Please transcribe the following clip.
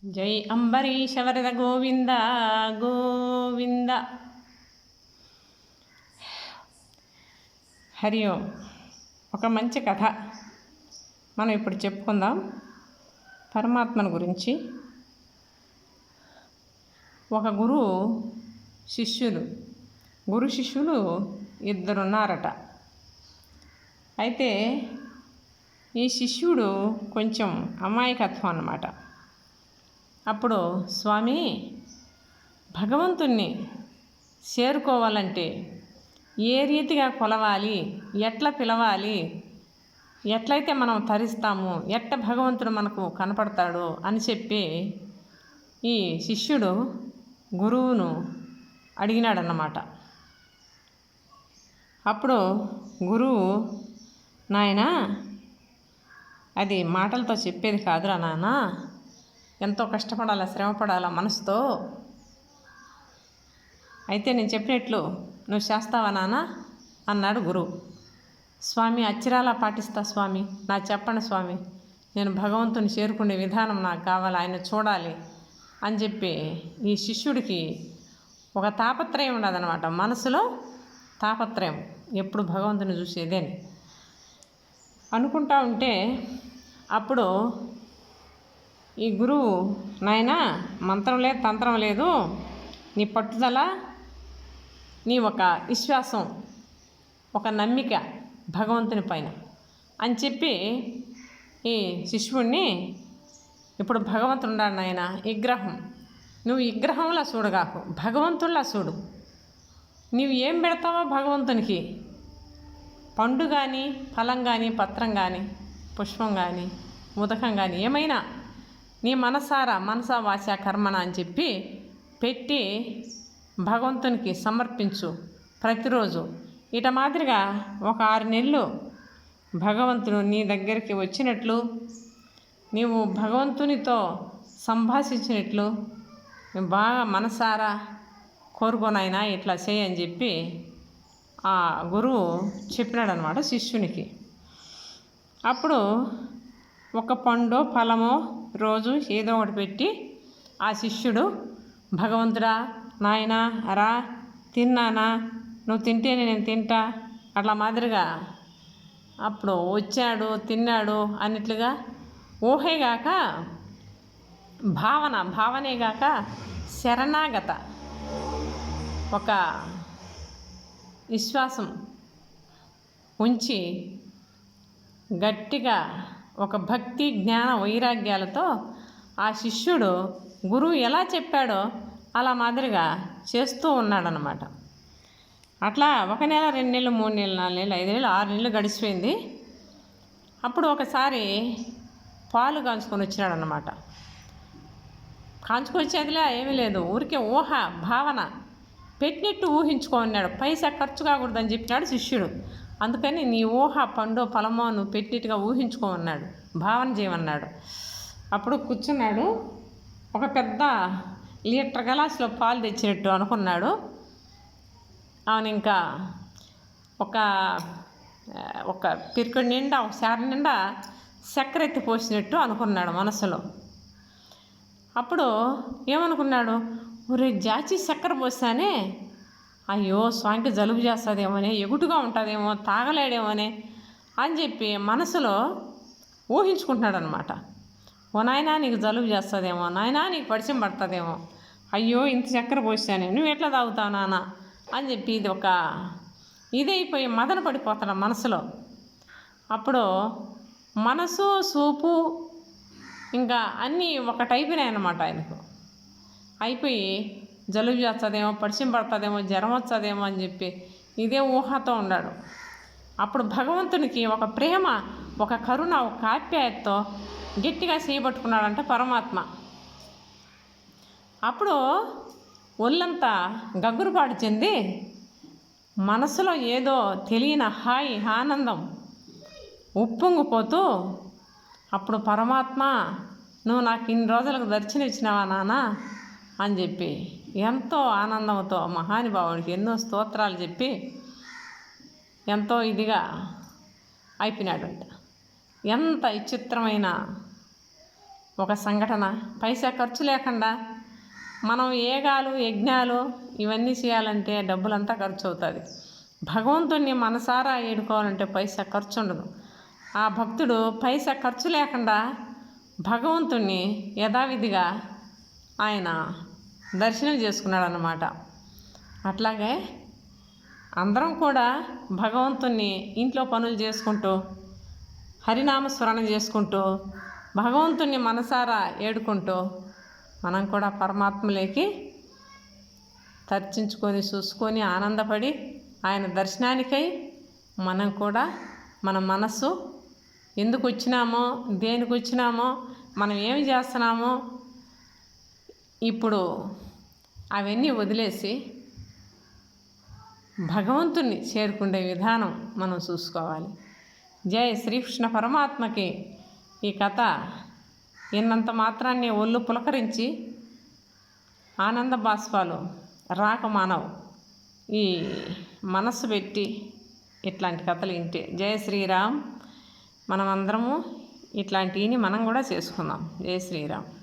జై అంబరీష వరద గోవింద గోవింద. హరి ఓం. ఒక మంచి కథ మనం ఇప్పుడు చెప్పుకుందాం పరమాత్మను గురించి. ఒక గురు శిష్యులు ఇద్దరున్నారట. అయితే ఈ శిష్యుడు కొంచెం అమాయకత్వం అన్నమాట. అప్పుడు స్వామి, భగవంతుణ్ణి చేరుకోవాలంటే ఏ రీతిగా కొలవాలి, ఎట్లా పిలవాలి, ఎట్లయితే మనం తరిస్తాము, ఎట్ట భగవంతుడు మనకు కనపడతాడు అని చెప్పి ఈ శిష్యుడు గురువును అడిగినాడన్నమాట. అప్పుడు గురువు, నాయనా, అది మాటలతో చెప్పేది కాదురా నాన్న, ఎంతో కష్టపడాలా, శ్రమపడాలా మనసుతో. అయితే నేను చెప్పినట్లు నువ్వు చేస్తావా నాన్న అన్నాడు గురువు. స్వామి, అచ్చిరాలా పాటిస్తా స్వామి, నాకు చెప్పండి స్వామి, నేను భగవంతుని చేరుకునే విధానం నాకు కావాలి, ఆయన చూడాలి అని చెప్పి ఈ శిష్యుడికి ఒక తాపత్రయం ఉండదన్నమాట. మనసులో తాపత్రయం, ఎప్పుడు భగవంతుని చూసేదేని అనుకుంటా ఉంటే అప్పుడు ఈ గురువు, నాయనా, మంత్రం లేదు, తంత్రం లేదు, నీ పట్టుదల, నీ ఒక విశ్వాసం, ఒక నమ్మిక భగవంతుని పైన అని చెప్పి ఈ శిష్యుడిని, ఇప్పుడు భగవంతుడు ఉన్నాడు నాయన, విగ్రహం, నువ్వు విగ్రహంలా చూడగాకు, భగవంతుడిలా చూడు. నీవు ఏం పెడతావో భగవంతునికి, పండు కానీ, ఫలం కానీ, పత్రం కానీ, పుష్పం కానీ, ఉదకం కానీ, ఏమైనా నీ మనసా వాచ కర్మణ అని చెప్పి పెట్టి భగవంతునికి సమర్పించు ప్రతిరోజు. ఇట మాదిరిగా ఒక 6 నెలలు భగవంతుడు నీ దగ్గరికి వచ్చినట్లు, నీవు భగవంతునితో సంభాషించినట్లు బాగా మనసారా కోరుకోనైనా ఇట్లా చేయని చెప్పి ఆ గురువు చెప్పినాడనమాట శిష్యునికి. అప్పుడు ఒక పండో ఫలమో రోజు ఏదో ఒకటి పెట్టి ఆ శిష్యుడు, భగవంతుడా, నాయనా, రా, తిన్నానా, నువ్వు తింటేనే నేను తింటా అట్లా మాదిరిగా అప్పుడు వచ్చాడు, తిన్నాడు అన్నట్లుగా ఊహేగాక భావనేగాక శరణాగత ఒక విశ్వాసం ఉంచి గట్టిగా ఒక భక్తి, జ్ఞాన, వైరాగ్యాలతో ఆ శిష్యుడు గురువు ఎలా చెప్పాడో అలా మాదిరిగా చేస్తూ ఉన్నాడనమాట. అట్లా 1 నెల, 2 నెలలు, 3 నెలలు, 4 నెలలు, 5 నెలలు, 6 నెలలు గడిచిపోయింది. అప్పుడు ఒకసారి పాలు కాంచుకొని వచ్చినాడనమాట. కాంచుకొచ్చేదిలే ఏమీ లేదు, ఊరికే ఊహ, భావన పెట్టినట్టు ఊహించుకున్నాడు. పైసా ఖర్చు కాకూడదని చెప్పినాడు శిష్యుడు. అందుకని నీ ఊహ, పండో ఫలమో నువ్వు పెట్టినట్టుగా ఊహించుకోమన్నాడు, భావన చేయమన్నాడు. అప్పుడు కూర్చున్నాడు, ఒక పెద్ద లీటర్ గ్లాసులో పాలు తెచ్చినట్టు అనుకున్నాడు. అవును, ఇంకా ఒక పిరికడి నిండా, ఒక శార నిండా చక్కెర ఎత్తి పోసినట్టు అనుకున్నాడు మనసులో. అప్పుడు ఏమనుకున్నాడు, ఒరే జాచి చక్కెర పోసానే, అయ్యో స్వామికి జలుబు చేస్తుందేమోనే, ఎగుటుగా ఉంటుందేమో, తాగలేడేమోనే అని చెప్పి మనసులో ఊహించుకుంటున్నాడు అనమాట. ఓ నాయనా, నీకు జలుబు చేస్తుందేమో, నాయనా నీకు పరిచయం పడుతుందేమో, అయ్యో ఇంత చక్కెర పోసానే, నువ్వు ఎట్లా తాగుతావు నాన్న అని చెప్పి ఇది ఒక ఇదైపోయి మదన పడిపోతాడు మనసులో. అప్పుడు మనసు, సూపు ఇంకా అన్నీ ఒకటైపోయినాయి అన్నమాట ఆయనకు. అయిపోయి జలుబు చేస్తుందేమో, పరిచయం పడుతుందేమో, జ్వరం వస్తుందేమో అని చెప్పి ఇదే ఊహతో ఉన్నాడు. అప్పుడు భగవంతునికి ఒక ప్రేమ, ఒక కరుణ, ఒక ఆప్యాయతతో గట్టిగా చేయబట్టుకున్నాడంట పరమాత్మ. అప్పుడు ఒళ్ళంతా గగురుపాటు చెంది మనసులో ఏదో తెలియని హాయి, ఆనందం ఉప్పొంగిపోతూ, అప్పుడు పరమాత్మ, నువ్వు నాకు ఇన్ని రోజులకు దర్శనం ఇచ్చినావా నాన్న అని చెప్పి ఎంతో ఆనందంతో మహానుభావుడికి ఎన్నో స్తోత్రాలు చెప్పి ఎంతో ఇదిగా అయిపోయినాడంట. ఎంత విచిత్రమైన ఒక సంఘటన పైసా ఖర్చు లేకుండా మనం ఏగాలు యజ్ఞాలు ఇవన్నీ చేయాలంటే డబ్బులంతా ఖర్చు అవుతుంది. భగవంతుణ్ణి మనసారా ఏడుకోవాలంటే పైసా ఖర్చు ఉండదు. ఆ భక్తుడు పైసా ఖర్చు లేకుండా భగవంతుణ్ణి యథావిధిగా ఆయన దర్శనం చేసుకున్నాడు అన్నమాట. అట్లాగే అందరం కూడా భగవంతుణ్ణి ఇంట్లో పనులు చేసుకుంటూ హరినామస్మరణ చేసుకుంటూ భగవంతుణ్ణి మనసారా ఏడుకుంటూ మనం కూడా పరమాత్మలోకి తర్చించుకొని చూసుకొని ఆనందపడి ఆయన దర్శనానికై మనం కూడా మన మనస్సు ఎందుకు వచ్చినామో దేనికి వచ్చినామో మనం ఏమి చేస్తున్నామో ఇప్పుడు అవన్నీ వదిలేసి భగవంతుణ్ణి చేరుకునే విధానం మనం చూసుకోవాలి. జై శ్రీకృష్ణ పరమాత్మకి. ఈ కథ విన్నంత మాత్రాన్ని ఒళ్ళు పులకరించి ఆనంద బాష్పాలు రాక మానవు. ఈ మనస్సు పెట్టి ఇట్లాంటి కథలు వింటే. జై శ్రీరామ్. మనమందరము ఇట్లాంటివి మనం కూడా చేసుకుందాం. జై శ్రీరామ్.